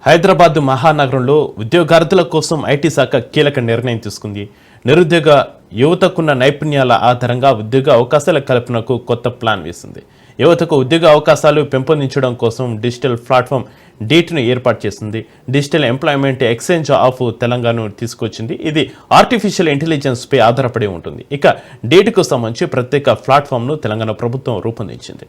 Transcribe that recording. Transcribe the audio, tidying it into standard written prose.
హైదరాబాద్ మహానగరంలో ఉద్యోగార్థుల కోసం ఐటీ శాఖ కీలక నిర్ణయం తీసుకుంది. నిరుద్యోగ యువతకున్న నైపుణ్యాల ఆధారంగా ఉద్యోగ అవకాశాల కల్పనకు కొత్త ప్లాన్ వేసింది. యువతకు ఉద్యోగ అవకాశాలు పెంపొందించడం కోసం డిజిటల్ ప్లాట్ఫామ్ డీట్ను ఏర్పాటు చేసింది. డిజిటల్ ఎంప్లాయ్మెంట్ ఎక్స్చేంజ్ ఆఫ్ తెలంగాణను తీసుకొచ్చింది. ఇది ఆర్టిఫిషియల్ ఇంటెలిజెన్స్పై ఆధారపడి ఉంటుంది. ఇక డీట్కు సంబంధించి ప్రత్యేక ప్లాట్ఫామ్ను తెలంగాణ ప్రభుత్వం రూపొందించింది.